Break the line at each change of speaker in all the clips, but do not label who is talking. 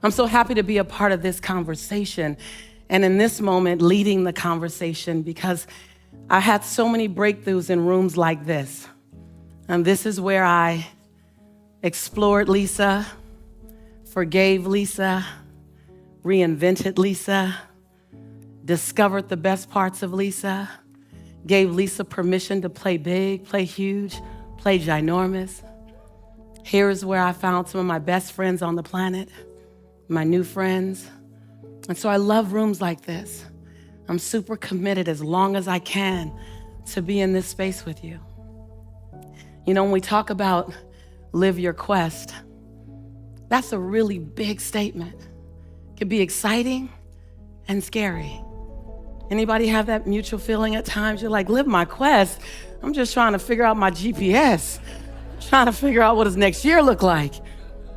I'm so happy to be a part of this conversation and in this moment leading the conversation because I had so many breakthroughs in rooms like this. And this is where I explored Lisa, forgave Lisa, reinvented Lisa, discovered the best parts of Lisa, gave Lisa permission to play big, play huge, play ginormous. Here's where I found some of my best friends on the planet, my new friends. And so I love rooms like this. I'm super committed as long as I can to be in this space with you. You know, when we talk about live your quest, that's a really big statement. It can be exciting and scary. Anybody have that mutual feeling at times? You're like, live my quest. I'm just trying to figure out my GPS. Trying to figure out what does next year look like,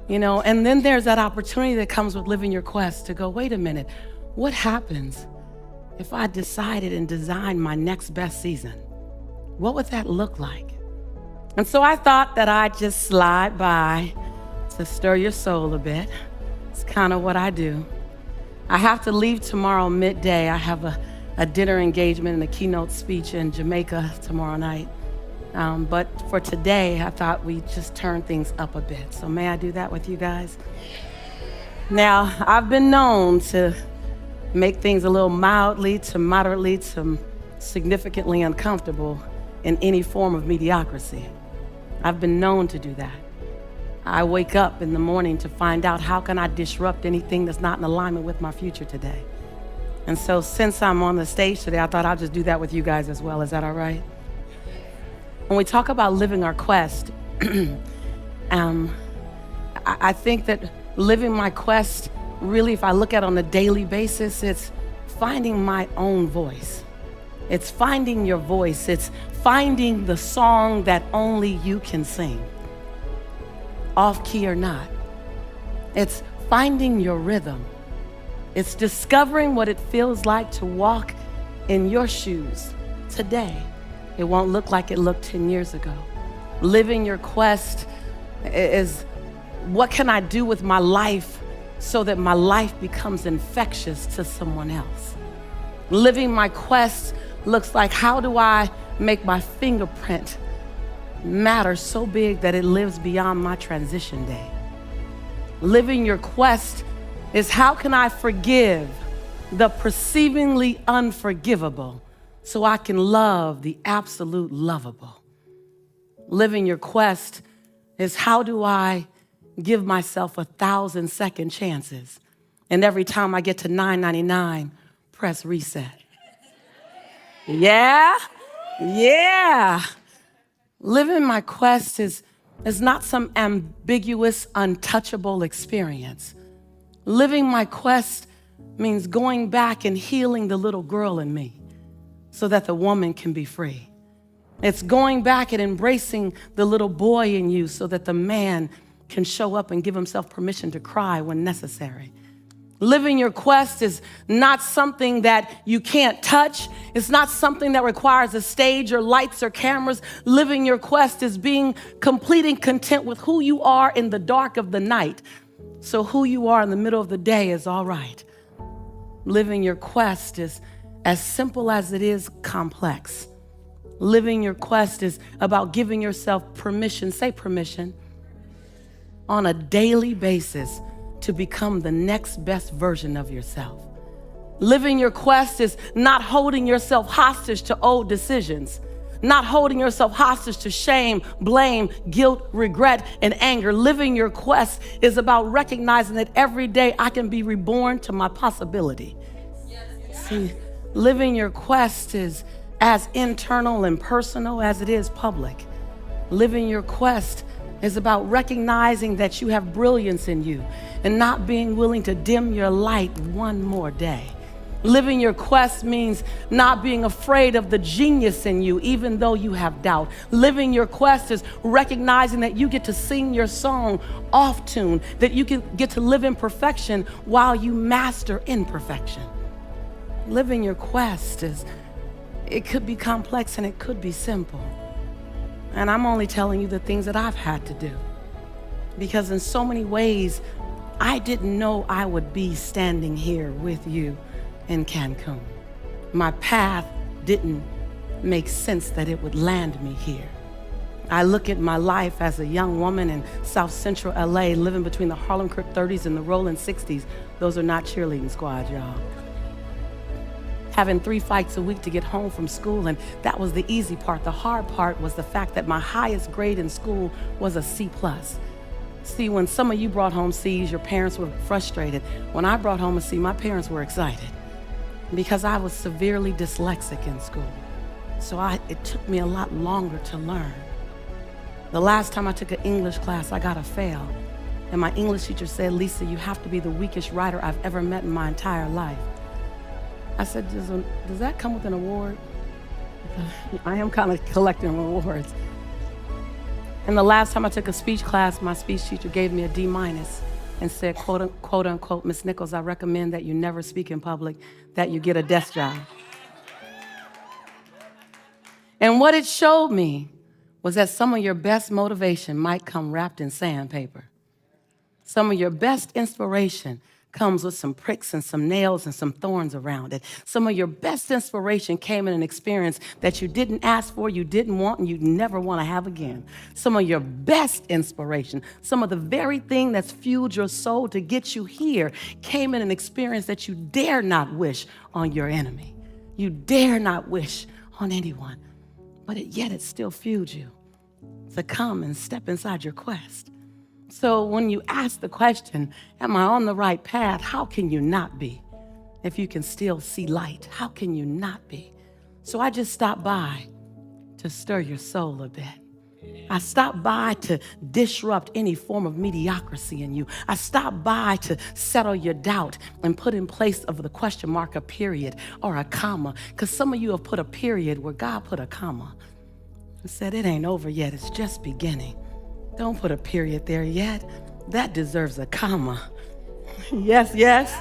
you know? And then there's that opportunity that comes with living your quest to go, wait a minute, what happens if I decided and designed my next best season? What would that look like? And so I thought that I'd just slide by to stir your soul a bit. It's kind of what I do. I have to leave tomorrow midday. I have a dinner engagement and a keynote speech in Jamaica tomorrow night. But for today, I thought we'd just turn things up a bit. So may I do that with you guys? Now, I've been known to make things a little mildly to moderately to significantly uncomfortable in any form of mediocrity. I've been known to do that. I wake up in the morning to find out how can I disrupt anything that's not in alignment with my future today. And so since I'm on the stage today, I thought I'll just do that with you guys as well. Is that all right? When we talk about living our quest, I think that living my quest, really, if I look at it on a daily basis, it's finding my own voice. It's finding your voice. It's finding the song that only you can sing, off key or not. It's finding your rhythm. It's discovering what it feels like to walk in your shoes today. It won't look like it looked 10 years ago. Living your quest is what can I do with my life so that my life becomes infectious to someone else? Living my quest looks like how do I make my fingerprint matter so big that it lives beyond my transition day? Living your quest is how can I forgive the perceivingly unforgivable so I can love the absolute lovable? Living your quest is how do I give myself 1,000 second chances, and every time I get to 999, press reset. Yeah. Living my quest is not some ambiguous, untouchable experience. Living my quest means going back and healing the little girl in me so that the woman can be free. It's going back and embracing the little boy in you so that the man can show up and give himself permission to cry when necessary. Living your quest is not something that you can't touch. It's not something that requires a stage or lights or cameras. Living your quest is being complete and content with who you are in the dark of the night. So who you are in the middle of the day is all right. Living your quest is as simple as it is complex. Living your quest is about giving yourself permission, say permission, on a daily basis to become the next best version of yourself. Living your quest is not holding yourself hostage to old decisions, not holding yourself hostage to shame, blame, guilt, regret, and anger. Living your quest is about recognizing that every day I can be reborn to my possibility. See, living your quest is as internal and personal as it is public. Living your quest is about recognizing that you have brilliance in you and not being willing to dim your light one more day. Living your quest means not being afraid of the genius in you, even though you have doubt. Living your quest is recognizing that you get to sing your song off tune, that you can get to live in perfection while you master imperfection. Living your quest is, it could be complex and it could be simple. And I'm only telling you the things that I've had to do. Because in so many ways, I didn't know I would be standing here with you in Cancun. My path didn't make sense that it would land me here. I look at my life as a young woman in South Central LA, living between the Harlem Crip 30s and the Rolling 60s. Those are not cheerleading squads, y'all. Having 3 fights a week to get home from school, and that was the easy part. The hard part was the fact that my highest grade in school was a C+. See, when some of you brought home C's, your parents were frustrated. When I brought home a C, my parents were excited because I was severely dyslexic in school. So it took me a lot longer to learn. The last time I took an English class, I got a fail. And my English teacher said, "Lisa, you have to be the weakest writer I've ever met in my entire life." I said, does that come with an award? I am kind of collecting awards. And the last time I took a speech class, my speech teacher gave me a D- and said, quote unquote, "Miss Nichols, I recommend that you never speak in public, that you get a desk job." And what it showed me was that some of your best motivation might come wrapped in sandpaper. Some of your best inspiration comes with some pricks and some nails and some thorns around it. Some of your best inspiration came in an experience that you didn't ask for, you didn't want, and you never want to have again. Some of your best inspiration, some of the very thing that's fueled your soul to get you here, came in an experience that you dare not wish on your enemy. You dare not wish on anyone. But yet it still fueled you to come and step inside your quest. So when you ask the question, am I on the right path? How can you not be? If you can still see light, how can you not be? So I just stopped by to stir your soul a bit. I stopped by to disrupt any form of mediocrity in you. I stopped by to settle your doubt and put in place of the question mark a period or a comma, because some of you have put a period where God put a comma and said, it ain't over yet, it's just beginning. Don't put a period there yet. That deserves a comma. Yes, yes.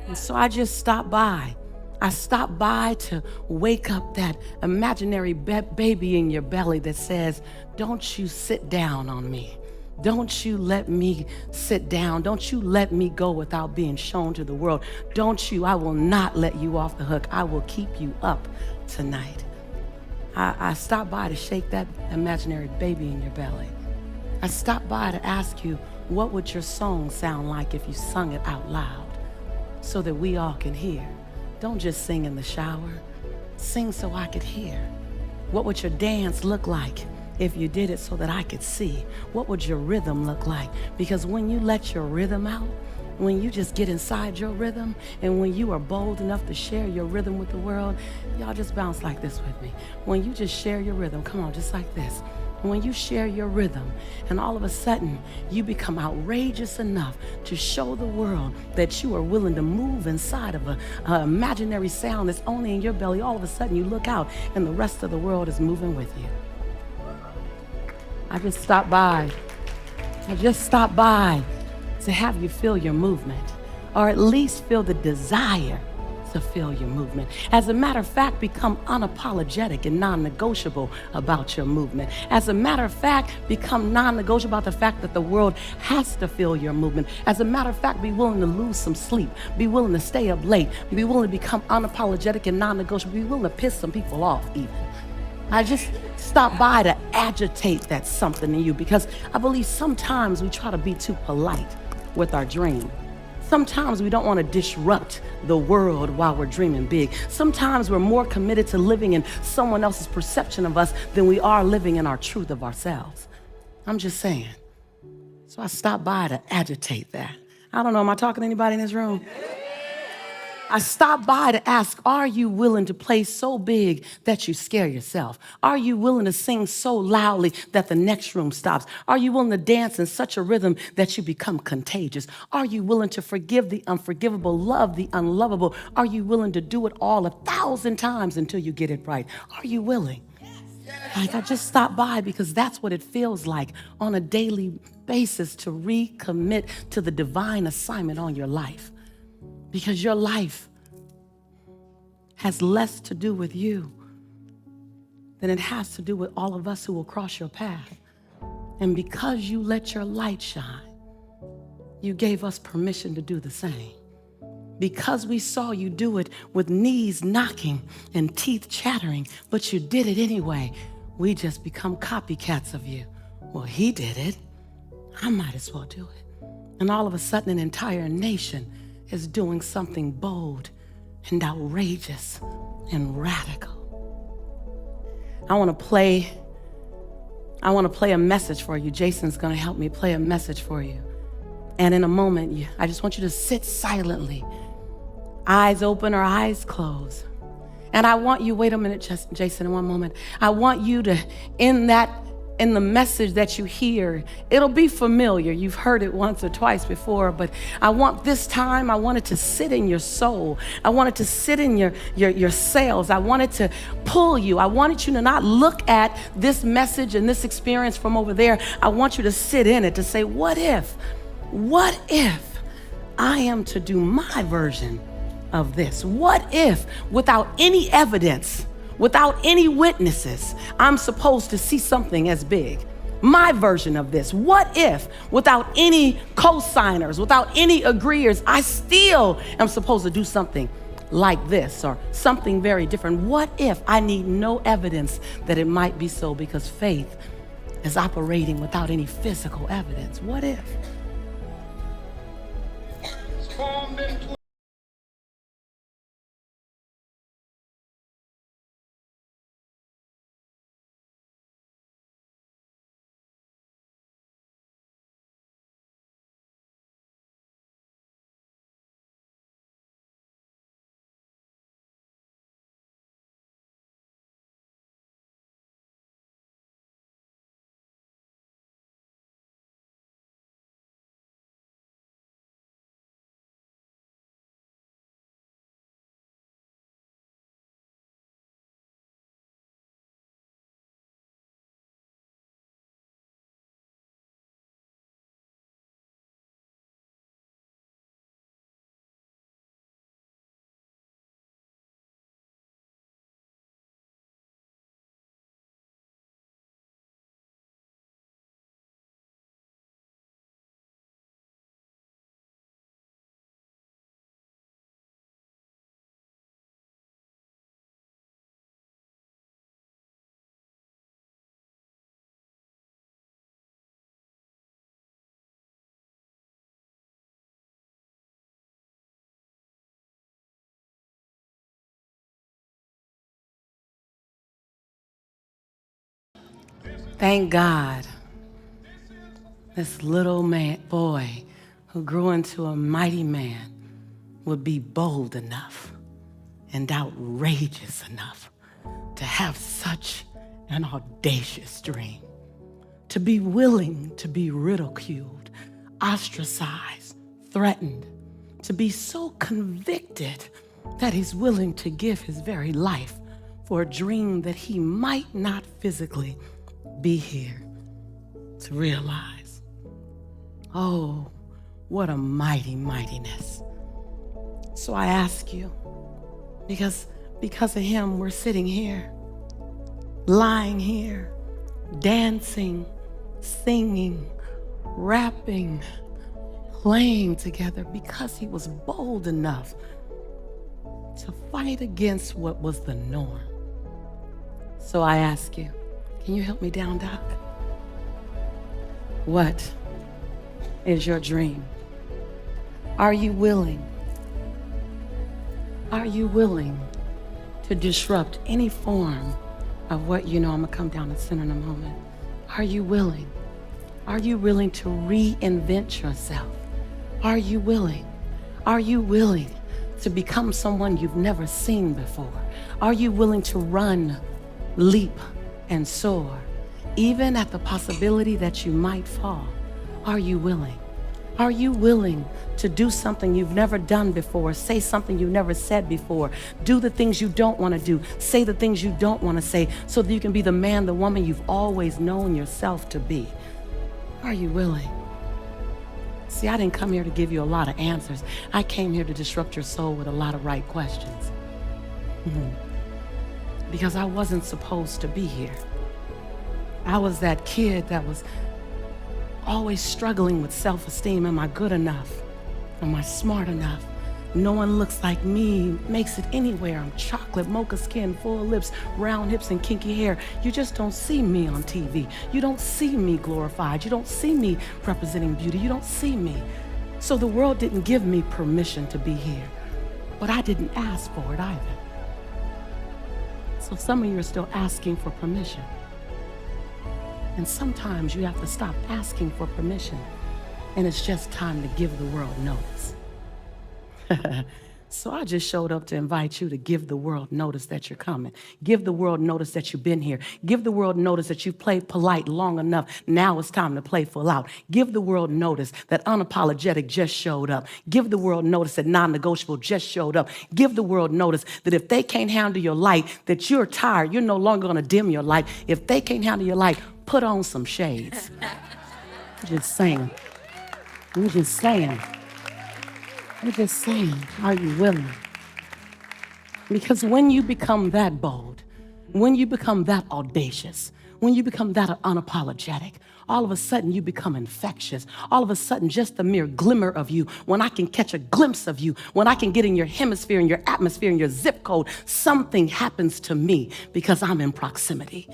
And so I just stopped by. I stopped by to wake up that imaginary baby in your belly that says, don't you sit down on me. Don't you let me sit down. Don't you let me go without being shown to the world. Don't you, I will not let you off the hook. I will keep you up tonight. I stopped by to shake that imaginary baby in your belly. I stopped by to ask you, what would your song sound like if you sung it out loud so that we all can hear? Don't just sing in the shower. Sing so I could hear. What would your dance look like if you did it so that I could see? What would your rhythm look like? Because when you let your rhythm out, when you just get inside your rhythm, and when you are bold enough to share your rhythm with the world, y'all just bounce like this with me. When you just share your rhythm, come on, just like this. When you share your rhythm, and all of a sudden you become outrageous enough to show the world that you are willing to move inside of an imaginary sound that's only in your belly, all of a sudden you look out and the rest of the world is moving with you. I just stopped by to have you feel your movement, or at least feel the desire to feel your movement. As a matter of fact, become unapologetic and non-negotiable about your movement. As a matter of fact, become non-negotiable about the fact that the world has to feel your movement. As a matter of fact, be willing to lose some sleep, be willing to stay up late, be willing to become unapologetic and non-negotiable, be willing to piss some people off even. I just stopped by to agitate that something in you, because I believe sometimes we try to be too polite with our dream. Sometimes we don't want to disrupt the world while we're dreaming big. Sometimes we're more committed to living in someone else's perception of us than we are living in our truth of ourselves. I'm just saying. So I stopped by to agitate that. I don't know, am I talking to anybody in this room? I stopped by to ask, are you willing to play so big that you scare yourself? Are you willing to sing so loudly that the next room stops? Are you willing to dance in such a rhythm that you become contagious? Are you willing to forgive the unforgivable, love the unlovable? Are you willing to do it all 1,000 times until you get it right? Are you willing? Like, I just stopped by because that's what it feels like on a daily basis to recommit to the divine assignment on your life. Because your life has less to do with you than it has to do with all of us who will cross your path. And because you let your light shine, you gave us permission to do the same. Because we saw you do it with knees knocking and teeth chattering, but you did it anyway, we just become copycats of you. Well, he did it. I might as well do it. And all of a sudden, an entire nation is doing something bold and outrageous and radical. I want to play a message for you. Jason's going to help me play a message for you. And in a moment, I just want you to sit silently, eyes open or eyes closed. And I want you, wait a minute, Jason, in one moment. I want you to, in the message that you hear, it'll be familiar. You've heard it once or twice before, but I want it to sit in your soul. I want it to sit in your cells. I want it to pull you. I wanted you to not look at this message and this experience from over there. I want you to sit in it, to say, what if I am to do my version of this? What if, without any evidence, without any witnesses, I'm supposed to see something as big? My version of this. What if, without any co-signers, without any agreeers, I still am supposed to do something like this or something very different? What if I need no evidence that it might be so, because faith is operating without any physical evidence? What if? Thank God, this little boy who grew into a mighty man would be bold enough and outrageous enough to have such an audacious dream, to be willing to be ridiculed, ostracized, threatened, to be so convicted that he's willing to give his very life for a dream that he might not physically be here to realize. Oh, what a mightiness. So I ask you, because of him, we're sitting here, lying here, dancing, singing, rapping, playing together, because he was bold enough to fight against what was the norm. So I ask you, can you help me down, Doc? What is your dream? Are you willing? Are you willing to disrupt any form of what, I'm gonna come down to center in a moment. Are you willing? Are you willing to reinvent yourself? Are you willing? Are you willing to become someone you've never seen before? Are you willing to run, leap, and soar, even at the possibility that you might fall? Are you willing? Are you willing to do something you've never done before, say something you've never said before, do the things you don't want to do, say the things you don't want to say, so that you can be the man, the woman you've always known yourself to be? Are you willing? See, I didn't come here to give you a lot of answers. I came here to disrupt your soul with a lot of right questions. Because I wasn't supposed to be here. I was that kid that was always struggling with self-esteem. Am I good enough? Am I smart enough? No one looks like me, makes it anywhere. I'm chocolate, mocha skin, full lips, round hips, and kinky hair. You just don't see me on TV. You don't see me glorified. You don't see me representing beauty. You don't see me. So the world didn't give me permission to be here, but I didn't ask for it either. So some of you are still asking for permission. And sometimes you have to stop asking for permission, and it's just time to give the world notice. So I just showed up to invite you to give the world notice that you're coming. Give the world notice that you've been here. Give the world notice that you've played polite long enough. Now it's time to play full out. Give the world notice that unapologetic just showed up. Give the world notice that non-negotiable just showed up. Give the world notice that if they can't handle your light, that you're tired, you're no longer going to dim your light. If they can't handle your light, put on some shades. I'm just saying. I'm just saying. I'm just saying, are you willing? Because when you become that bold, when you become that audacious, when you become that unapologetic, all of a sudden you become infectious. All of a sudden, just the mere glimmer of you, when I can catch a glimpse of you, when I can get in your hemisphere, in your atmosphere, in your zip code, something happens to me because I'm in proximity.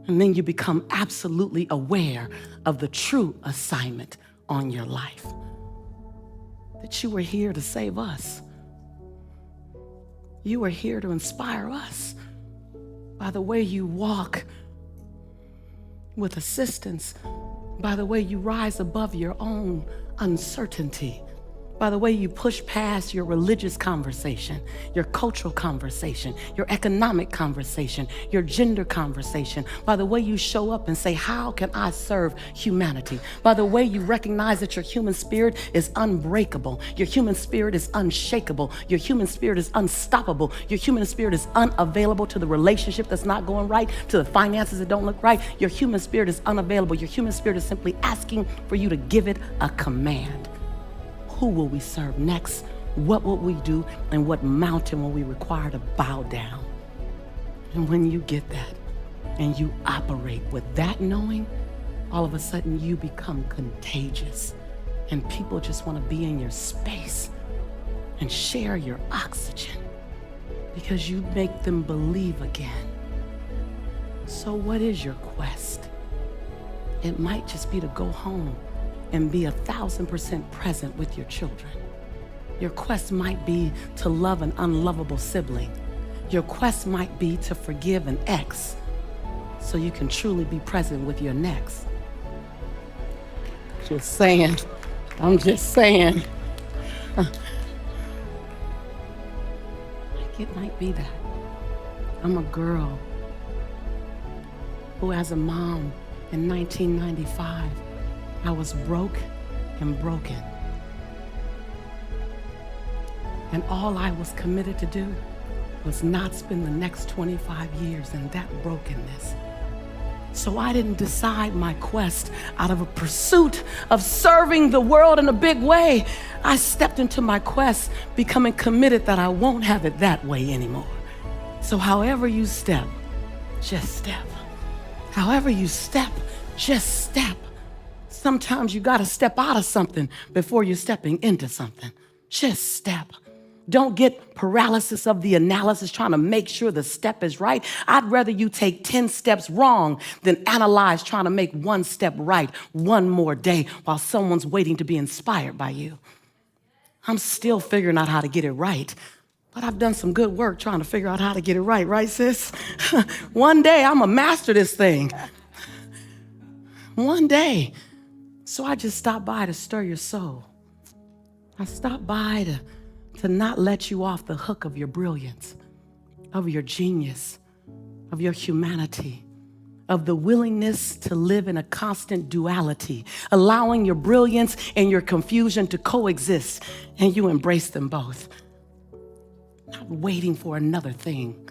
And then you become absolutely aware of the true assignment on your life. That you were here to save us. You were here to inspire us by the way you walk with assistance, by the way you rise above your own uncertainty, by the way you push past your religious conversation, your cultural conversation, your economic conversation, your gender conversation, by the way you show up and say, how can I serve humanity? By the way you recognize that your human spirit is unbreakable, your human spirit is unshakable, your human spirit is unstoppable, your human spirit is unavailable to the relationship that's not going right, to the finances that don't look right. Your human spirit is unavailable. Your human spirit is simply asking for you to give it a command. Who will we serve next? What will we do? And what mountain will we require to bow down? And when you get that and you operate with that knowing, all of a sudden you become contagious and people just want to be in your space and share your oxygen because you make them believe again. So what is your quest? It might just be to go home and be 1,000% present with your children. Your quest might be to love an unlovable sibling. Your quest might be to forgive an ex so you can truly be present with your next. Just saying. I'm just saying. It might be that. I'm a girl who, as a mom in 1995, I was broke and broken. And all I was committed to do was not spend the next 25 years in that brokenness. So I didn't decide my quest out of a pursuit of serving the world in a big way. I stepped into my quest becoming committed that I won't have it that way anymore. So however you step, just step. However you step, just step. Sometimes you gotta step out of something before you're stepping into something. Just step. Don't get paralysis of the analysis trying to make sure the step is right. I'd rather you take 10 steps wrong than analyze trying to make one step right one more day while someone's waiting to be inspired by you. I'm still figuring out how to get it right, but I've done some good work trying to figure out how to get it right, sis? One day I'm gonna master this thing. One day. So I just stopped by to stir your soul. I stopped by to not let you off the hook of your brilliance, of your genius, of your humanity, of the willingness to live in a constant duality, allowing your brilliance and your confusion to coexist, and you embrace them both. Not waiting for another thing.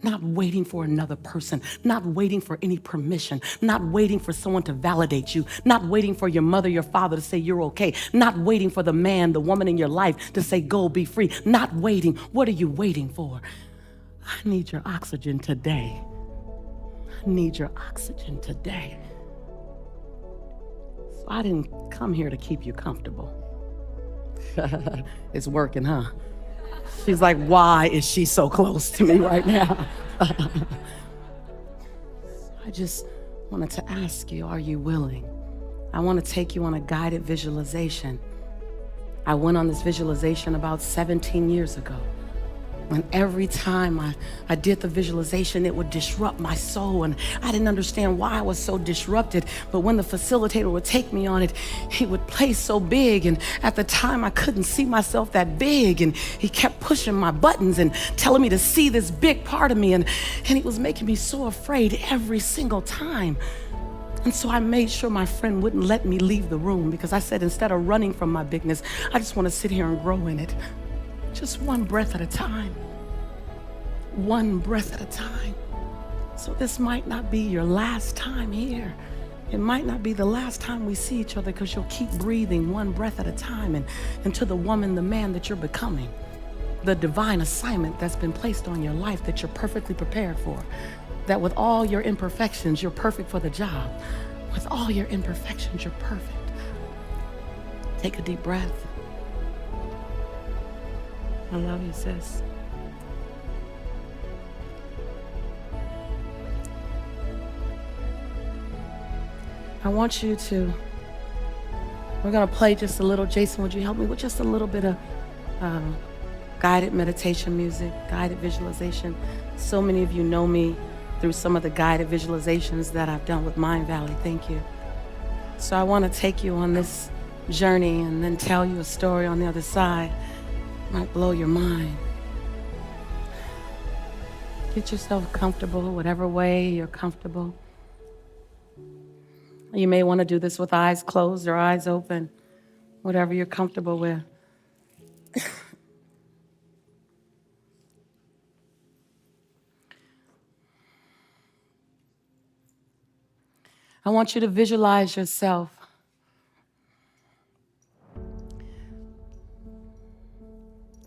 Not waiting for another person, not waiting for any permission, not waiting for someone to validate you, not waiting for your mother, your father to say you're okay, not waiting for the man, the woman in your life to say go, be free, not waiting. What are you waiting for? I need your oxygen today. I need your oxygen today. I didn't come here to keep you comfortable. It's working, huh? She's like, why is she so close to me right now? I just wanted to ask you, are you willing? I want to take you on a guided visualization. I went on this visualization about 17 years ago. And every time I did the visualization, it would disrupt my soul. And I didn't understand why I was so disrupted. But when the facilitator would take me on it, he would play so big. And at the time, I couldn't see myself that big. And he kept pushing my buttons and telling me to see this big part of me. And he was making me so afraid every single time. And so I made sure my friend wouldn't let me leave the room, because I said, instead of running from my bigness, I just want to sit here and grow in it. Just one breath at a time. One breath at a time. So this might not be your last time here. It might not be the last time we see each other, because you'll keep breathing one breath at a time and into the woman, the man that you're becoming. The divine assignment that's been placed on your life that you're perfectly prepared for. That with all your imperfections, you're perfect for the job. With all your imperfections, you're perfect. Take a deep breath. I love you, sis. I want you to, we're gonna play just a little. Jason, would you help me with just a little bit of guided meditation music, guided visualization? So many of you know me through some of the guided visualizations that I've done with Mind Valley. Thank you. So I wanna take you on this journey and then tell you a story on the other side. Might blow your mind. Get yourself comfortable, whatever way you're comfortable. You may want to do this with eyes closed or eyes open, whatever you're comfortable with. I want you to visualize yourself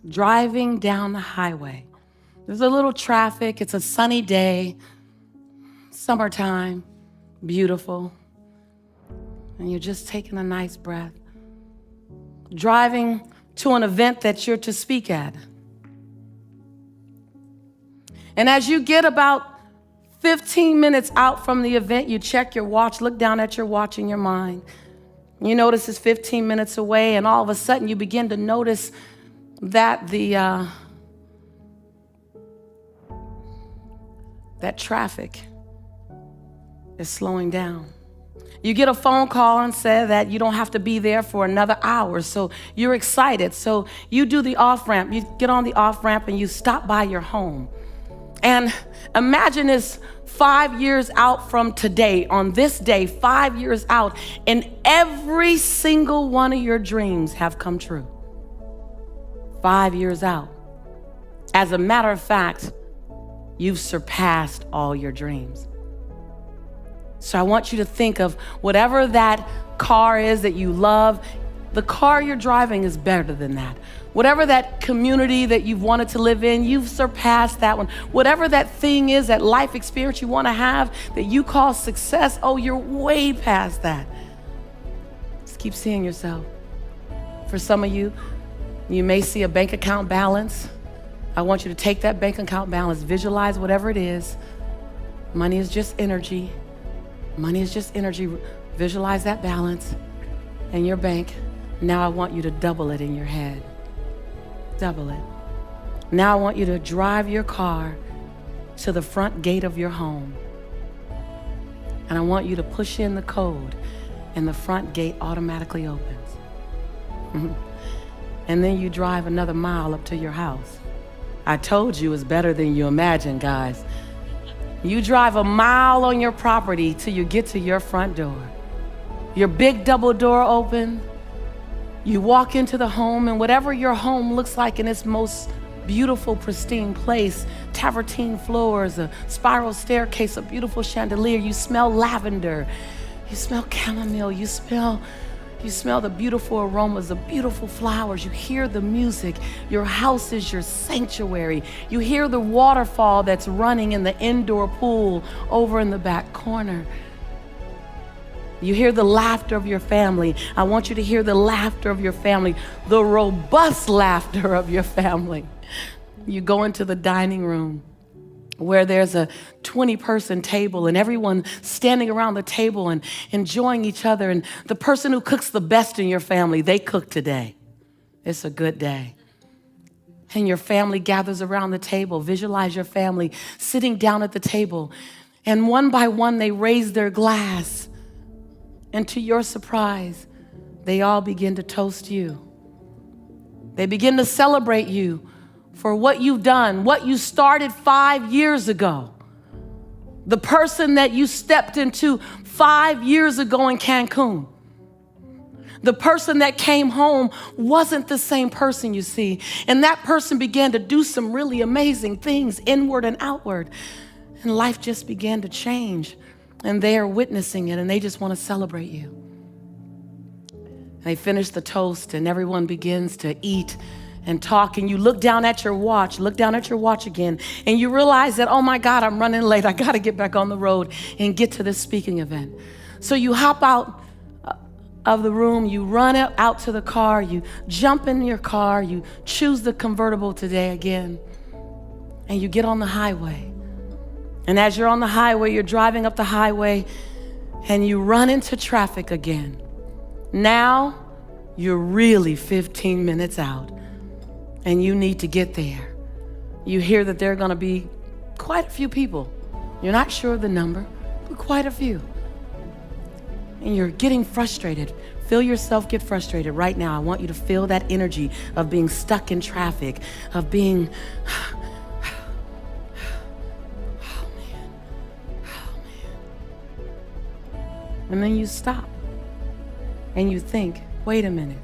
driving down the highway. There's a little traffic. It's a sunny day, summertime, beautiful. And you're just taking a nice breath. Driving to an event that you're to speak at. And as you get about 15 minutes out from the event, you check your watch, look down at your watch in your mind. You notice it's 15 minutes away, and all of a sudden you begin to notice that that traffic is slowing down. You get a phone call and say that you don't have to be there for another hour, so you're excited. So you do the off-ramp. You get on the off-ramp and you stop by your home. And imagine it's 5 years out from today, on this day, 5 years out, and every single one of your dreams have come true. 5 years out. As a matter of fact, you've surpassed all your dreams. So I want you to think of whatever that car is that you love. The car you're driving is better than that. Whatever that community that you've wanted to live in, you've surpassed that one. Whatever that thing is, that life experience you want to have that you call success, oh, you're way past that. Just keep seeing yourself. For some of you, you may see a bank account balance. I want you to take that bank account balance, visualize whatever it is. Money is just energy. Money is just energy. Visualize that balance in your bank. Now I want you to double it in your head. Double it. Now I want you to drive your car to the front gate of your home. And I want you to push in the code, and the front gate automatically opens. And then you drive another mile up to your house. I told you it's better than you imagined, guys. You drive a mile on your property till you get to your front door. Your big double door open. You walk into the home, and whatever your home looks like in its most beautiful, pristine place, travertine floors, a spiral staircase, a beautiful chandelier, you smell lavender, you smell chamomile, you smell the beautiful aromas, the beautiful flowers. You hear the music. Your house is your sanctuary. You hear the waterfall that's running in the indoor pool over in the back corner. You hear the laughter of your family. I want you to hear the laughter of your family, the robust laughter of your family. You go into the dining room where there's a 20-person table and everyone standing around the table and enjoying each other. And the person who cooks the best in your family, they cook today. It's a good day. And your family gathers around the table. Visualize your family sitting down at the table. And one by one, they raise their glass. And to your surprise, they all begin to toast you. They begin to celebrate you for what you've done, what you started 5 years ago. The person that you stepped into 5 years ago in Cancun. The person that came home wasn't the same person, you see. And that person began to do some really amazing things, inward and outward. And life just began to change. And they are witnessing it, and they just want to celebrate you. They finish the toast, and everyone begins to eat and talk, and you look down at your watch again, and you realize that, oh my God, I'm running late. I got to get back on the road and get to this speaking event. So you hop out of the room, you run out to the car, you jump in your car, you choose the convertible today again, and you get on the highway. And as you're on the highway, you're driving up the highway, and you run into traffic again. Now, you're really 15 minutes out, and you need to get there. You hear that there are going to be quite a few people. You're not sure of the number, but quite a few. And you're getting frustrated. Feel yourself get frustrated right now. I want you to feel that energy of being stuck in traffic, of being, oh man. And then you stop and you think, wait a minute.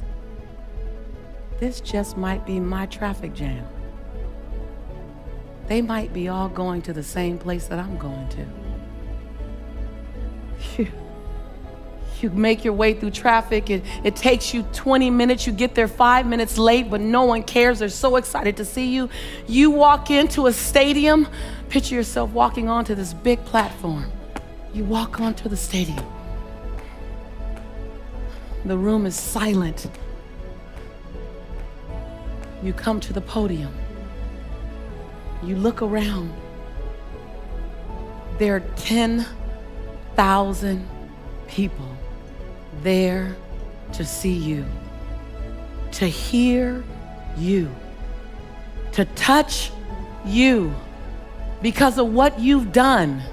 This just might be my traffic jam. They might be all going to the same place that I'm going to. You make your way through traffic. It takes you 20 minutes. You get there 5 minutes late, but no one cares. They're so excited to see you. You walk into a stadium. Picture yourself walking onto this big platform. You walk onto the stadium. The room is silent. You come to the podium. You look around. There are 10,000 people there to see you, to hear you, to touch you because of what you've done,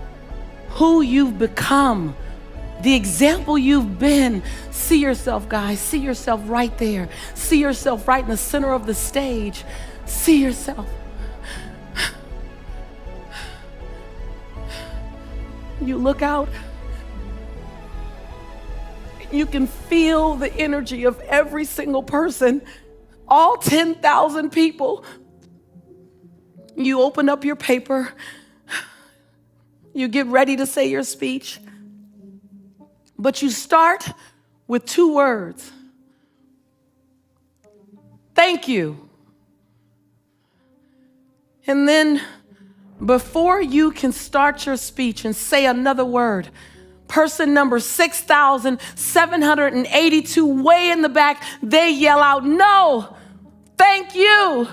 who you've become, the example you've been. See yourself, guys. See yourself right there. See yourself right in the center of the stage. See yourself. You look out. You can feel the energy of every single person, all 10,000 people. You open up your paper. You get ready to say your speech. But you start with 2 words. Thank you. And then before you can start your speech and say another word, person number 6,782 way in the back, they yell out, no, thank you.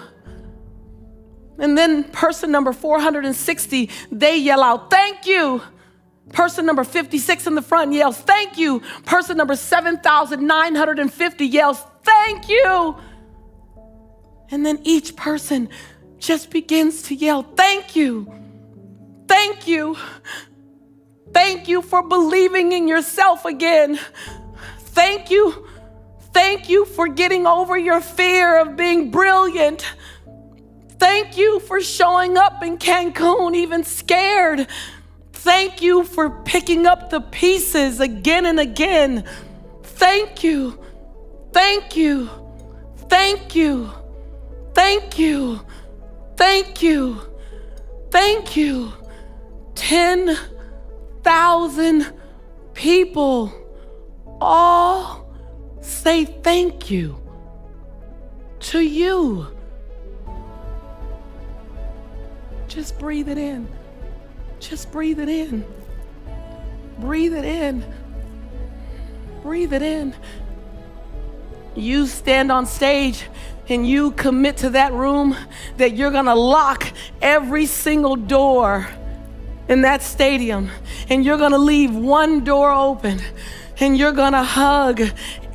And then person number 460, they yell out, thank you. Person number 56 in the front yells, thank you. Person number 7,950 yells, thank you. And then each person just begins to yell, thank you. Thank you. Thank you for believing in yourself again. Thank you. Thank you for getting over your fear of being brilliant. Thank you for showing up in Cancun even scared. Thank you for picking up the pieces again and again. Thank you. Thank you. Thank you. Thank you. Thank you. Thank you. 10,000 people all say thank you to you. Just breathe it in. Just breathe it in. Breathe it in. Breathe it in. You stand on stage and you commit to that room that you're gonna lock every single door in that stadium, and you're gonna leave one door open, and you're gonna hug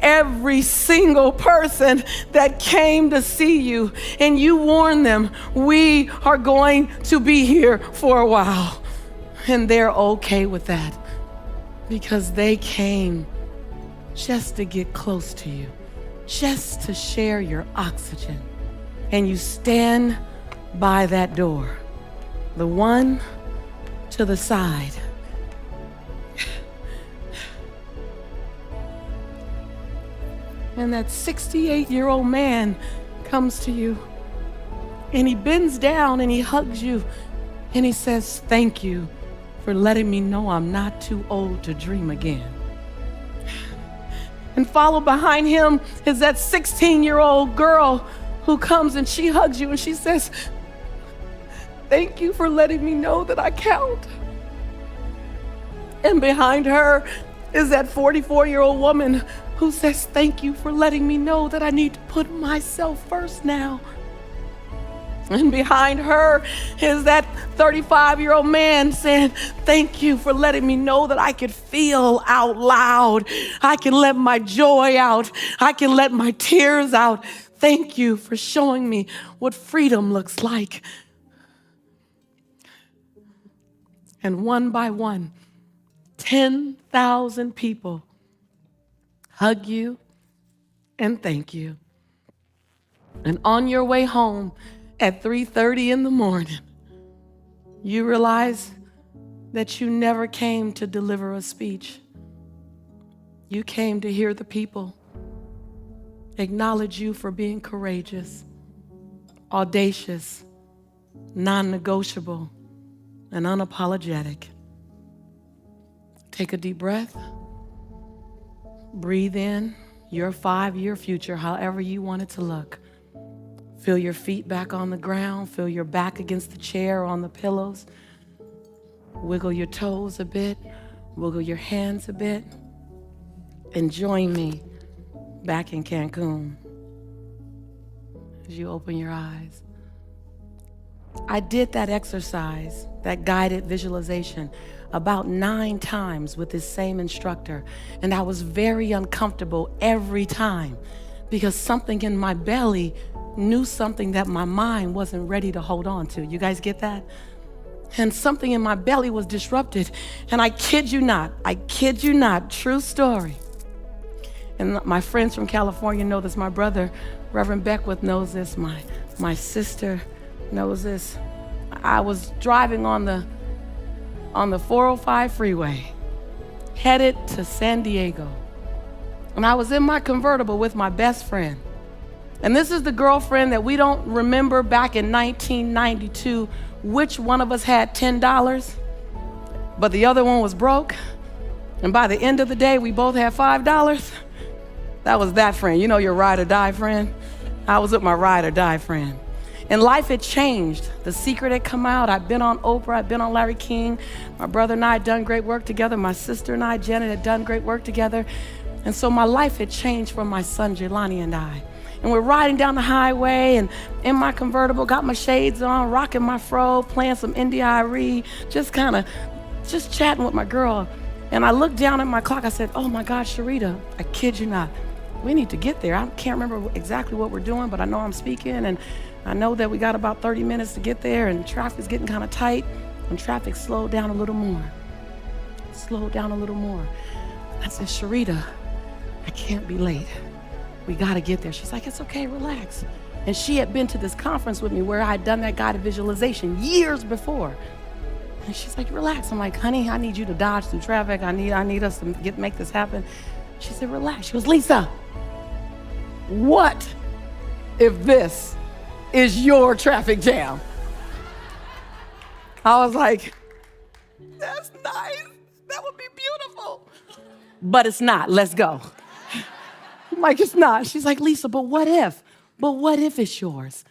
every single person that came to see you, and you warn them, we are going to be here for a while. And they're okay with that because they came just to get close to you, just to share your oxygen. And you stand by that door, the one to the side. And that 68-year-old man comes to you, and he bends down and he hugs you, and he says, thank you for letting me know I'm not too old to dream again. And followed behind him is that 16-year-old girl who comes and she hugs you and she says, thank you for letting me know that I count. And behind her is that 44-year-old woman who says, thank you for letting me know that I need to put myself first now. And behind her is that 35-year-old man saying, thank you for letting me know that I could feel out loud. I can let my joy out. I can let my tears out. Thank you for showing me what freedom looks like. And one by one, 10,000 people hug you and thank you. And on your way home at 3:30 in the morning, you realize that you never came to deliver a speech. You came to hear the people acknowledge you for being courageous, audacious, non-negotiable, and unapologetic. Take a deep breath. Breathe in your 5-year future, however you want it to look. Feel your feet back on the ground. Feel your back against the chair or on the pillows. Wiggle your toes a bit. Wiggle your hands a bit. And join me back in Cancun as you open your eyes. I did that exercise, that guided visualization, about 9 times with this same instructor. And I was very uncomfortable every time because something in my belly knew something that my mind wasn't ready to hold on to. You guys get that? And something in my belly was disrupted. And I kid you not, true story. And my friends from California know this. My brother, Reverend Beckwith, knows this. My sister knows this. I was driving on the 405 freeway, headed to San Diego. And I was in my convertible with my best friend. And this is the girlfriend that we don't remember back in 1992 which one of us had $10, but the other one was broke. And by the end of the day, we both had $5. That was that friend. You know, your ride or die friend? I was with my ride or die friend. And life had changed. The Secret had come out. I'd been on Oprah. I'd been on Larry King. My brother and I had done great work together. My sister and I, Janet, had done great work together. And so my life had changed for my son, Jelani, and I. And we're riding down the highway and in my convertible, got my shades on, rocking my fro, playing some India.Arie, just chatting with my girl. And I looked down at my clock. I said, oh my God, Sharita, I kid you not, we need to get there. I can't remember exactly what we're doing, but I know I'm speaking, and I know that we got about 30 minutes to get there, and traffic's getting kind of tight, and traffic slowed down a little more. I said, Sharita, I can't be late. We gotta get there. She's like, it's okay, relax. And she had been to this conference with me where I had done that guided visualization years before. And she's like, relax. I'm like, honey, I need you to dodge through traffic. I need us to make this happen. She said, relax. She goes, Lisa, what if this is your traffic jam? I was like, that's nice. That would be beautiful. But it's not. Let's go. I'm like, it's not. She's like, Lisa, but what if? But what if it's yours?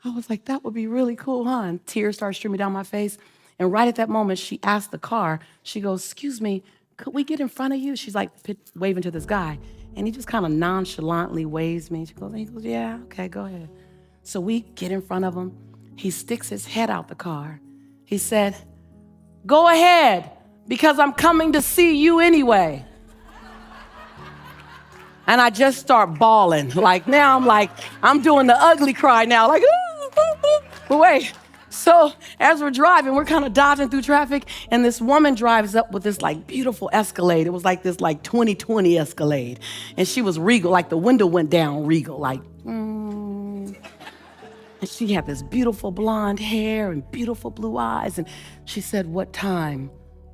I was like, that would be really cool, huh? And tears started streaming down my face. And right at that moment, she asked the car, she goes, excuse me, could we get in front of you? She's like waving to this guy. And he just kind of nonchalantly waves me. He goes, yeah, okay, go ahead. So we get in front of him. He sticks his head out the car. He said, go ahead, because I'm coming to see you anyway. And I just start bawling. Like now I'm doing the ugly cry now. Like, but wait. So as we're driving, we're kind of dodging through traffic, and this woman drives up with this like beautiful Escalade. It was like this like 2020 Escalade. And she was regal, like the window went down regal, like, And she had this beautiful blonde hair and beautiful blue eyes. And she said, what time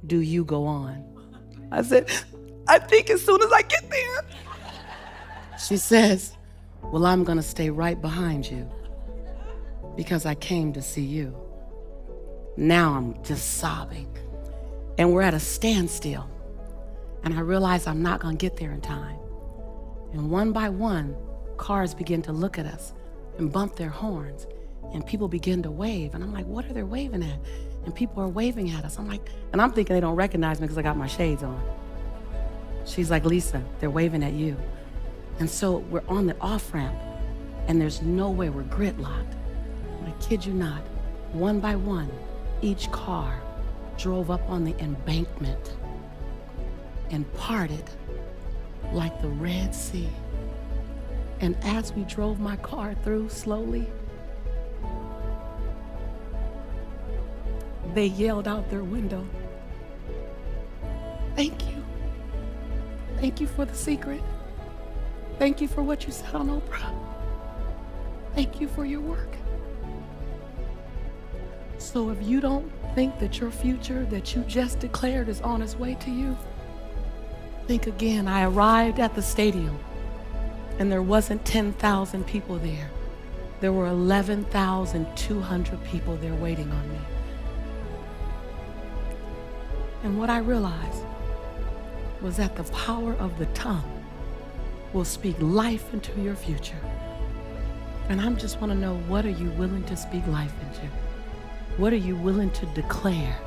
do you go on? I said, I think as soon as I get there. She says, well, I'm gonna stay right behind you because I came to see you. Now I'm just sobbing. And we're at a standstill. And I realize I'm not gonna get there in time. And one by one, cars begin to look at us and bump their horns. And people begin to wave. And I'm like, what are they waving at? And people are waving at us. I'm like, and I'm thinking they don't recognize me because I got my shades on. She's like, Lisa, they're waving at you. And so we're on the off-ramp, and there's no way, we're gridlocked. I kid you not, one by one, each car drove up on the embankment and parted like the Red Sea. And as we drove my car through slowly, they yelled out their window, thank you. Thank you for the secret. Thank you for what you said on Oprah. Thank you for your work. So if you don't think that your future that you just declared is on its way to you, think again. I arrived at the stadium and there wasn't 10,000 people there. There were 11,200 people there waiting on me. And what I realized was that the power of the tongue will speak life into your future. And I just want to know, what are you willing to speak life into? What are you willing to declare?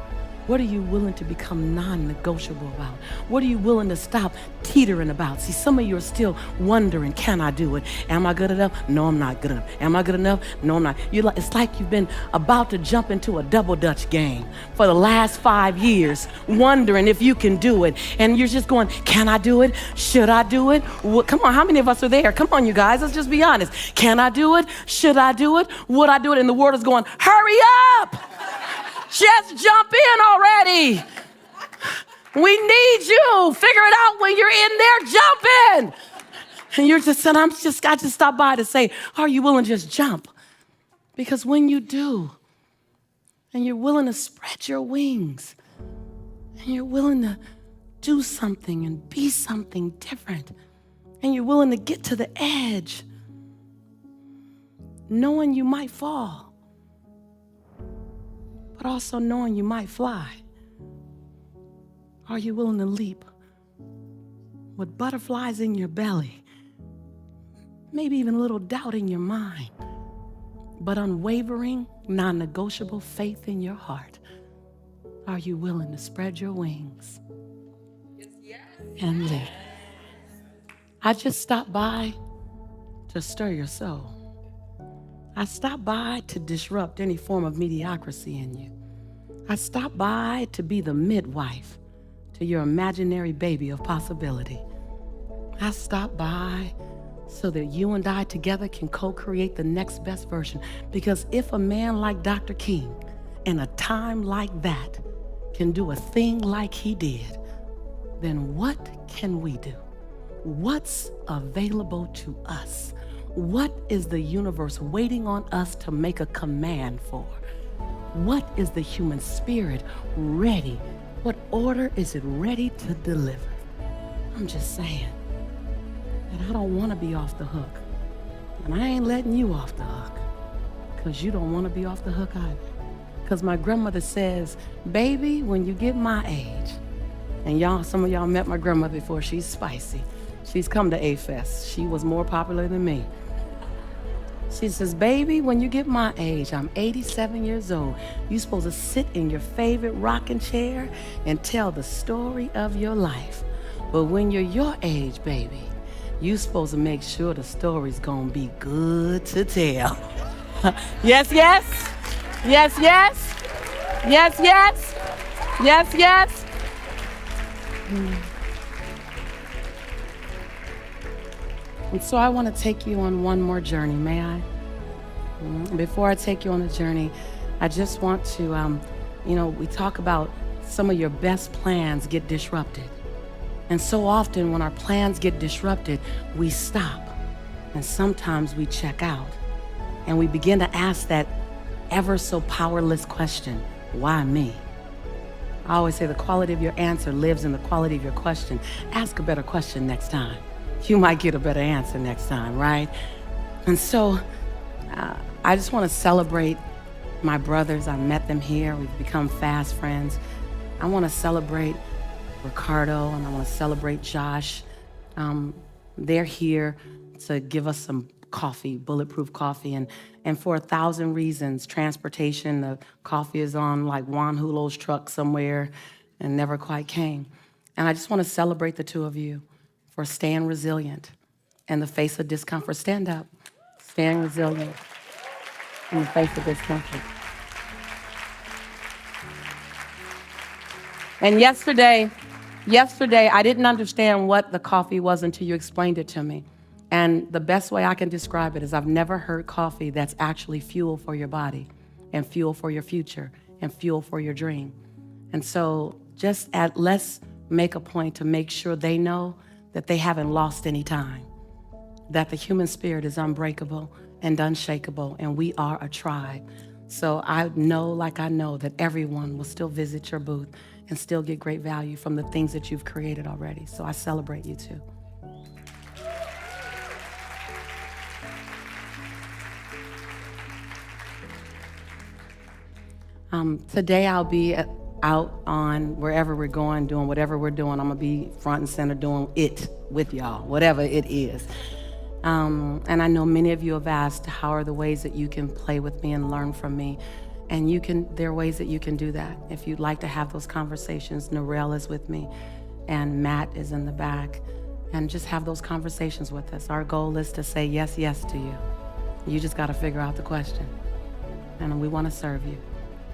What are you willing to become non-negotiable about? What are you willing to stop teetering about? See, some of you are still wondering, can I do it? Am I good enough? No, I'm not good enough. Am I good enough? No, I'm not. It's like you've been about to jump into a double dutch game for the last 5 years, wondering if you can do it. And you're just going, can I do it? Should I do it? Come on, how many of us are there? Come on, you guys, let's just be honest. Can I do it? Should I do it? Would I do it? And the world is going, hurry up! Just jump in already. We need you. Figure it out when you're in there. Jump in. And you're just saying, I just stopped by to say, are you willing to just jump? Because when you do, and you're willing to spread your wings, and you're willing to do something and be something different, and you're willing to get to the edge, knowing you might fall, but also knowing you might fly. Are you willing to leap with butterflies in your belly, maybe even a little doubt in your mind, but unwavering, non-negotiable faith in your heart? Are you willing to spread your wings and live? I just stopped by to stir your soul. I stopped by to disrupt any form of mediocrity in you. I stopped by to be the midwife to your imaginary baby of possibility. I stopped by so that you and I together can co-create the next best version. Because if a man like Dr. King in a time like that can do a thing like he did, then what can we do? What's available to us? What is the universe waiting on us to make a command for? What is the human spirit ready? What order is it ready to deliver? I'm just saying that I don't want to be off the hook. And I ain't letting you off the hook, because you don't want to be off the hook either. Because my grandmother says, baby, when you get my age, and y'all, some of y'all met my grandmother before, she's spicy. She's come to A-Fest. She was more popular than me. She says, baby, when you get my age, I'm 87 years old, you're supposed to sit in your favorite rocking chair and tell the story of your life. But when you're your age, baby, you're supposed to make sure the story's gonna be good to tell. Yes, yes. Yes, yes. Yes, yes. Yes, yes. And so I want to take you on one more journey, may I? Before I take you on a journey, I just want to, we talk about some of your best plans get disrupted. And so often when our plans get disrupted, we stop. And sometimes we check out. And we begin to ask that ever so powerless question, why me? I always say the quality of your answer lives in the quality of your question. Ask a better question next time. You might get a better answer next time, right? And so I just want to celebrate my brothers. I met them here. We've become fast friends. I want to celebrate Ricardo and I want to celebrate Josh. They're here to give us some coffee, bulletproof coffee, and for 1,000 reasons, transportation, the coffee is on like Juan Hulo's truck somewhere and never quite came. And I just want to celebrate the two of you for staying resilient in the face of discomfort. Stand up, staying resilient in the face of discomfort. And yesterday, I didn't understand what the coffee was until you explained it to me. And the best way I can describe it is I've never heard coffee that's actually fuel for your body and fuel for your future and fuel for your dream. And so let's make a point to make sure they know that they haven't lost any time, that the human spirit is unbreakable and unshakable, and we are a tribe. So I know that everyone will still visit your booth and still get great value from the things that you've created already. So I celebrate you too. Today I'll be out on wherever we're going, doing whatever we're doing. I'm gonna be front and center doing it with y'all, whatever it is. And I know many of you have asked, how are the ways that you can play with me and learn from me? And there are ways that you can do that. If you'd like to have those conversations, Narelle is with me and Matt is in the back, and just have those conversations with us. Our goal is to say yes, yes to you. You just gotta figure out the question. And we wanna serve you.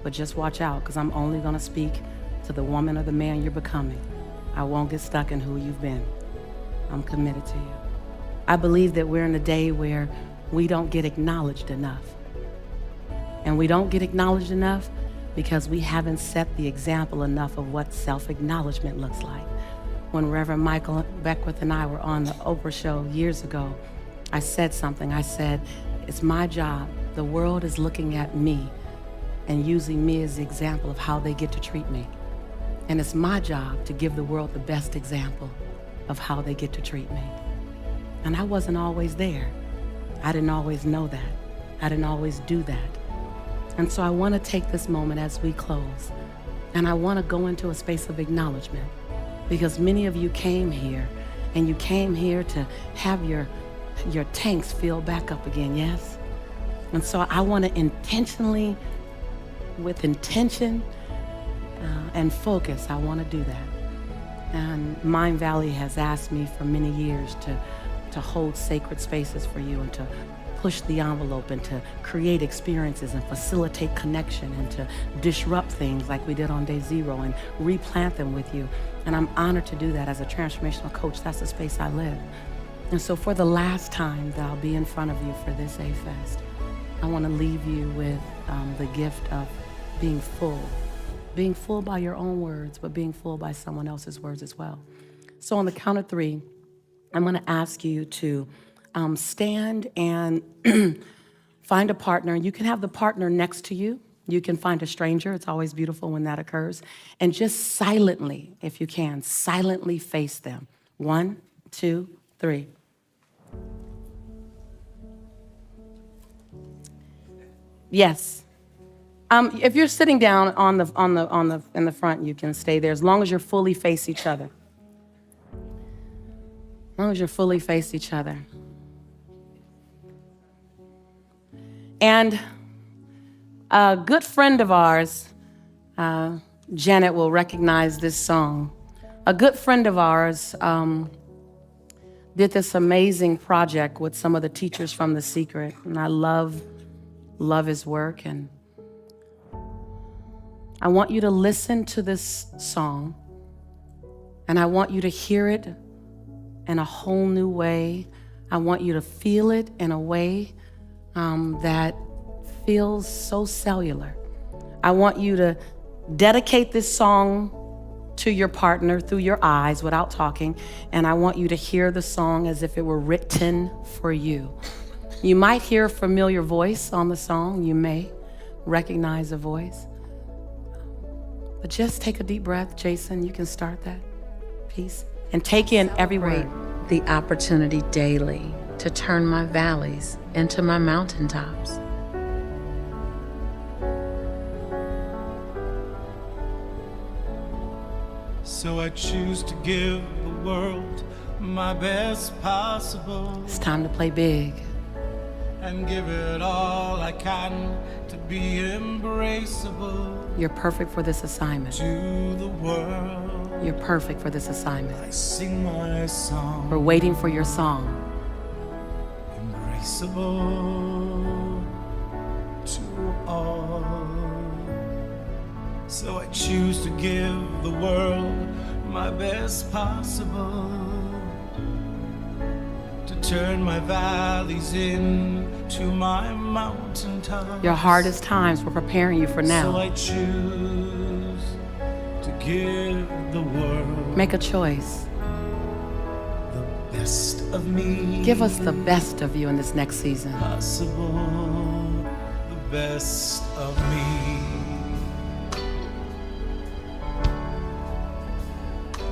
But just watch out, because I'm only gonna speak to the woman or the man you're becoming. I won't get stuck in who you've been. I'm committed to you. I believe that we're in a day where we don't get acknowledged enough. And we don't get acknowledged enough because we haven't set the example enough of what self-acknowledgement looks like. When Reverend Michael Beckwith and I were on the Oprah show years ago, I said something. I said, it's my job. The world is looking at me and using me as the example of how they get to treat me. And it's my job to give the world the best example of how they get to treat me. And I wasn't always there. I didn't always know that. I didn't always do that. And so I want to take this moment as we close, and I want to go into a space of acknowledgement, because many of you came here, and you came here to have your tanks filled back up again, yes? And so I want to intentionally, with intention and focus, I want to do that. And Mind Valley has asked me for many years to hold sacred spaces for you and to push the envelope and to create experiences and facilitate connection and to disrupt things like we did on day 0 and replant them with you. And I'm honored to do that as a transformational coach. That's the space I live. And so for the last time that I'll be in front of you for this A-Fest, I want to leave you with the gift of being full by your own words, but being full by someone else's words as well. So on the count of 3, I'm going to ask you to stand and find a partner. You can have the partner next to you. You can find a stranger. It's always beautiful when that occurs. And just silently, if you can, silently face them. 1, 2, 3. Yes. If you're sitting down in the front, you can stay there as long as you're fully face each other. As long as you're fully face each other. And a good friend of ours, Janet will recognize this song. A good friend of ours did this amazing project with some of the teachers from The Secret. And I love his work. And I want you to listen to this song. And I want you to hear it in a whole new way. I want you to feel it in a way that feels so cellular. I want you to dedicate this song to your partner through your eyes without talking, and I want you to hear the song as if it were written for you. You might hear a familiar voice on the song. You may recognize a voice. But just take a deep breath. Jason, you can start that piece. And take in every word. The opportunity daily to turn my valleys into my mountaintops.
So I choose to give the world my best possible.
It's time to play big.
And give it all I can to be embraceable.
You're perfect for this assignment.
To the world.
You're perfect for this assignment.
I sing my song.
We're waiting for your song.
Embraceable to all. So I choose to give the world my best possible. To turn my valleys into my mountaintops.
Your hardest times were preparing you for now.
So I choose to give the world.
Make a choice.
The best of me.
Give us the best of you in this next season.
Possible, the best of me.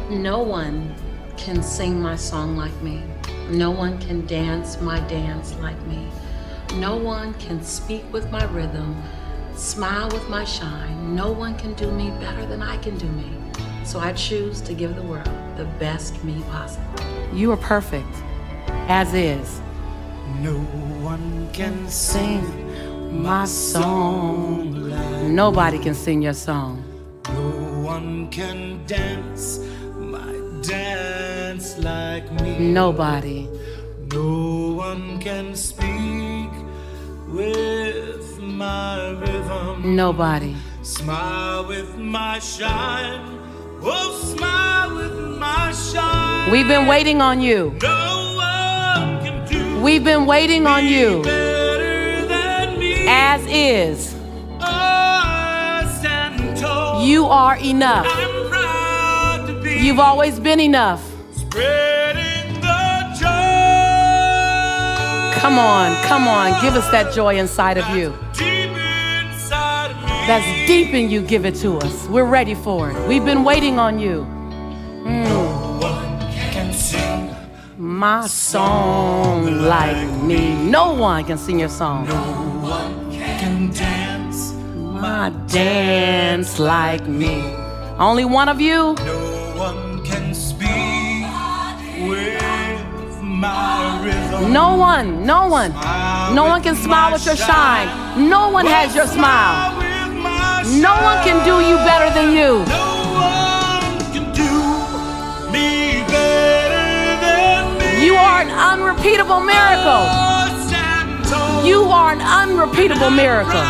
No one can sing my song like me. No one can dance my dance like me. No one can speak with my rhythm, smile with my shine. No one can do me better than I can do me. So I choose to give the world the best me possible. You are perfect, as is.
No one can sing my song like
Nobody can sing your song.
No one can dance my dance like me.
Nobody.
No one can speak with my rhythm.
Nobody.
Smile with my shine. Oh, smile with my shine.
We've been waiting on you.
No one can do.
We've been waiting on you.
Better than me.
As is.
I stand tall.
You are enough.
I'm proud to be.
You've always been enough.
Spreading the joy.
Come on, come on. Give us that joy inside of you.
Deep inside of me.
That's deep in you. Give it to us. We're ready for it. We've been waiting on you.
No one can sing
My song like me. No one can sing your song.
No one can dance
My dance like me. Only one of you.
No one can speak with my rhythm.
No one, no one. No one can smile with your shine. No one has your smile. No one can do you better than you.
No one can do me better than me.
You are an unrepeatable miracle. You are an unrepeatable miracle.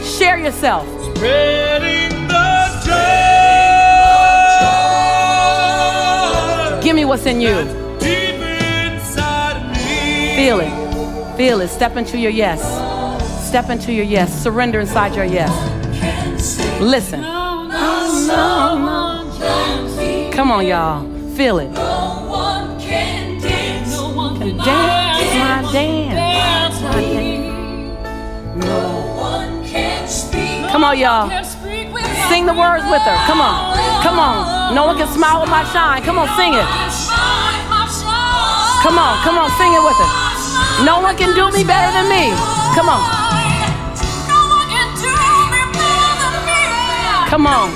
Share yourself.
Spreading the joy.
Give me what's in you.
Deep inside of me.
Feel it. Feel it. Step into your yes. Step into your yes. Surrender inside your yes. Listen. Come on, y'all. Feel it. Can dance my dance. My dance. Come on, y'all. Sing the words with her. Come on. Come on. No one can smile with my shine. Come on, sing it. Come on. Come on, sing it with her. No one can do me better than me. Come on. Come on.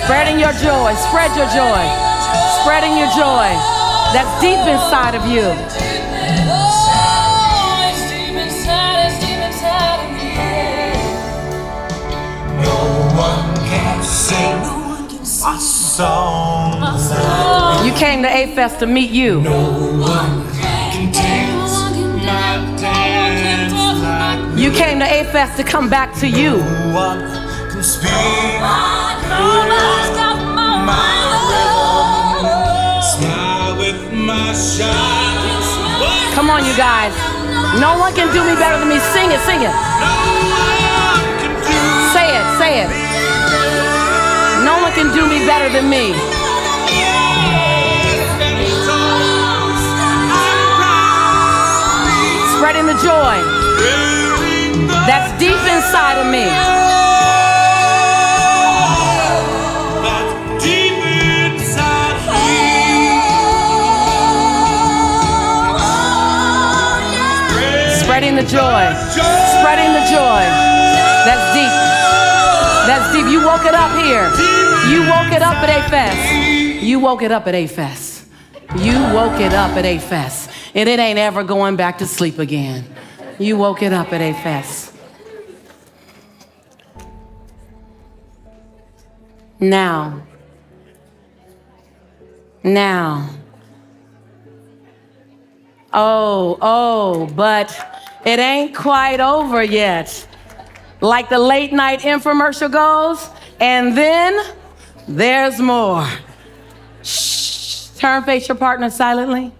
Spreading your joy. Spread your joy. Spreading your joy. That's deep inside of you.
No one can sing my song.
You came to A-Fest to meet you.
No one can dance my dance like me.
You came to A-Fest to come back to you.
No one can speak my rhythm. Smile with my shine.
Come on, you guys. No one can do me better than me. Sing it, sing it.
No one can do
Say it, say it. No one can do me better than me. Spreading the joy that's deep inside of me.
That's deep inside me.
Spreading the joy. Spreading the joy. That's deep. That's deep. You woke it up here. You woke it up at A-Fest. You woke it up at A-Fest. You woke it up at A-Fest. And it ain't ever going back to sleep again. You woke it up at A-Fest. Now. Oh, but it ain't quite over yet. Like the late night infomercial goes, and then there's more. Shh. Turn, face your partner silently.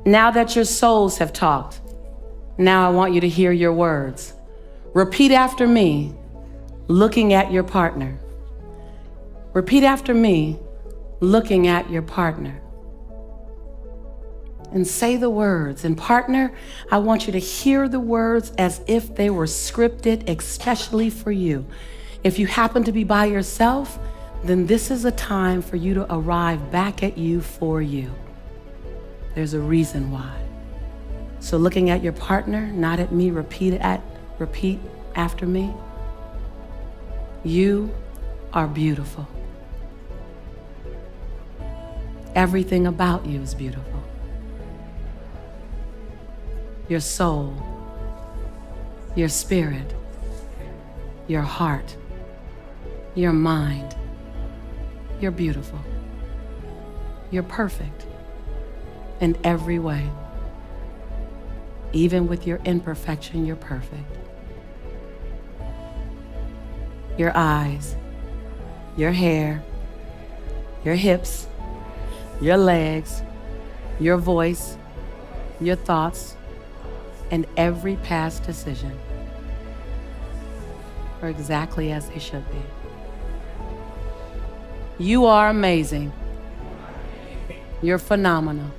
Now that your souls have talked, now I want you to hear your words. Repeat after me, looking at your partner. Repeat after me, looking at your partner. And say the words. And partner, I want you to hear the words as if they were scripted especially for you. If you happen to be by yourself, then this is a time for you to arrive back at you for you. There's a reason why. So looking at your partner, not at me, repeat after me. You are beautiful. Everything about you is beautiful. Your soul, your spirit, your heart, your mind. You're beautiful. You're perfect in every way. Even with your imperfection, you're perfect. Your eyes, your hair, your hips, your legs, your voice, your thoughts, and every past decision are exactly as they should be. You are amazing. You're phenomenal.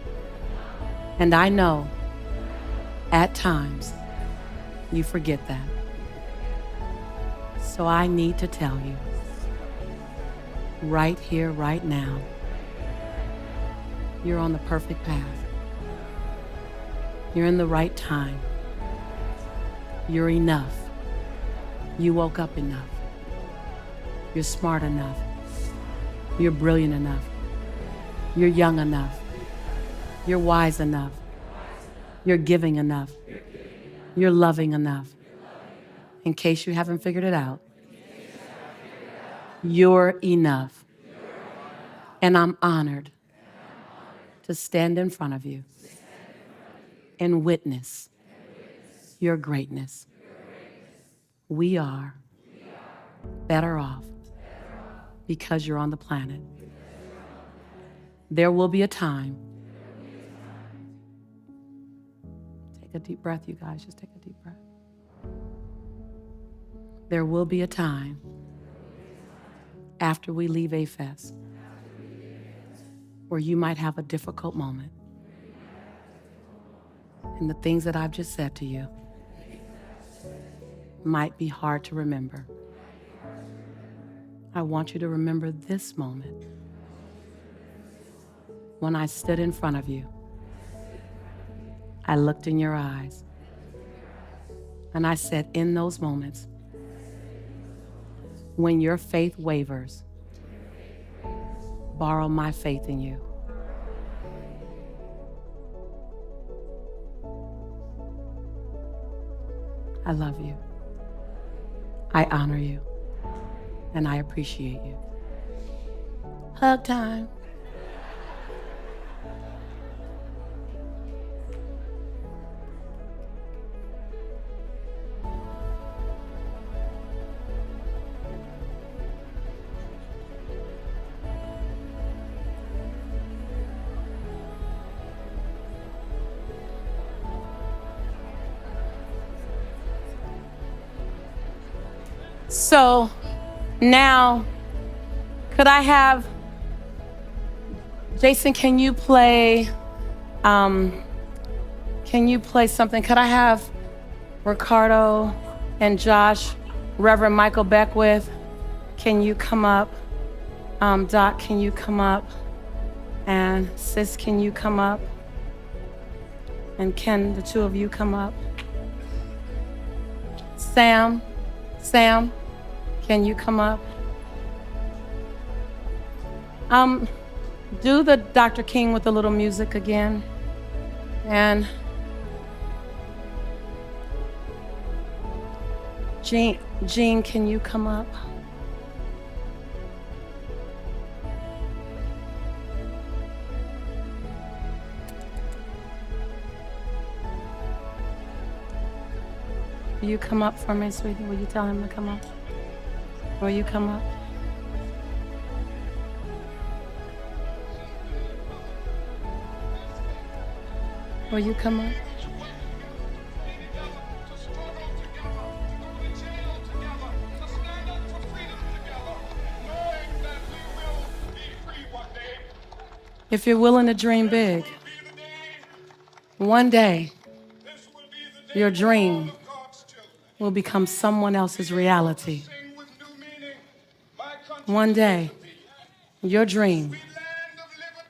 And I know at times you forget that. So I need to tell you right here, right now, you're on the perfect path. You're in the right time. You're enough. You woke up enough. You're smart enough. You're brilliant enough. You're young enough. You're wise enough. You're giving enough. You're loving enough. In case you haven't figured it out, you're enough. And I'm honored to stand in front of you and witness your greatness. We are better off because you're on the planet. There will be a time. Take a deep breath, you guys. Just take a deep breath. There will be a time after we leave A-Fest where you might have a difficult moment. And the things that I've just said to you might be hard to remember. I want you to remember this moment when I stood in front of you. I looked in your eyes and I said, in those moments, When your faith wavers, borrow my faith in you. I love you. I honor you. And I appreciate you. Hug time. So now, could I have, Jason, can you play something? Could I have Ricardo and Josh, Reverend Michael Beckwith, can you come up? Doc, can you come up? And Sis, can you come up? And can the two of you come up? Sam, can you come up? Do the Dr. King with a little music again. And Jean, can you come up? Will you come up for me, sweetie? Will you tell him to come up? Will you come up? Will you come up? If you're willing to dream big, one day your dream will become someone else's reality. One day your dream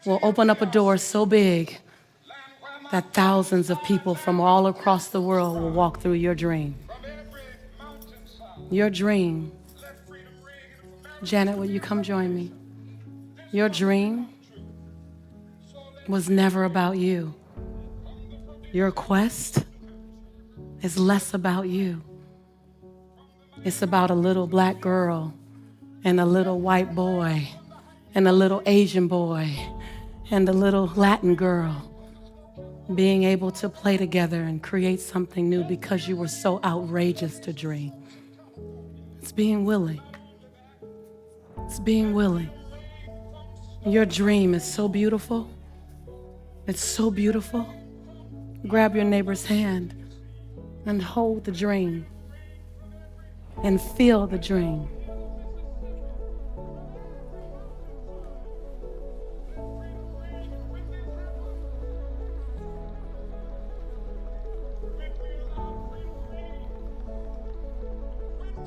will open up a door so big that thousands of people from all across the world will walk through your dream. Your dream. Janet, will you come join me? Your dream was never about you. Your quest is less about you. It's about a little black girl and a little white boy and a little Asian boy and a little Latin girl being able to play together and create something new because you were so outrageous to dream. It's being willing. It's being willing. Your dream is so beautiful. It's so beautiful. Grab your neighbor's hand and hold the dream and feel the dream.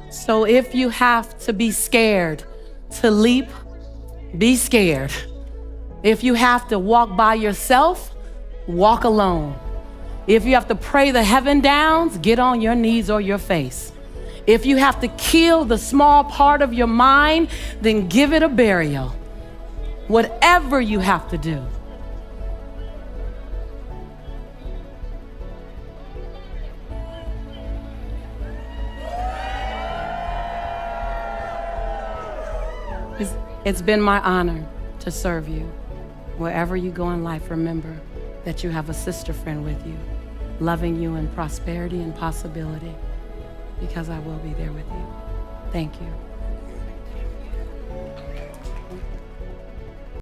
So if you have to be scared to leap, be scared. If you have to walk by yourself, walk alone. If you have to pray the heaven downs, get on your knees or your face. If you have to kill the small part of your mind, then give it a burial. Whatever you have to do. It's been my honor to serve you. Wherever you go in life, remember that you have a sister friend with you, loving you in prosperity and possibility, because I will be there with you. Thank you.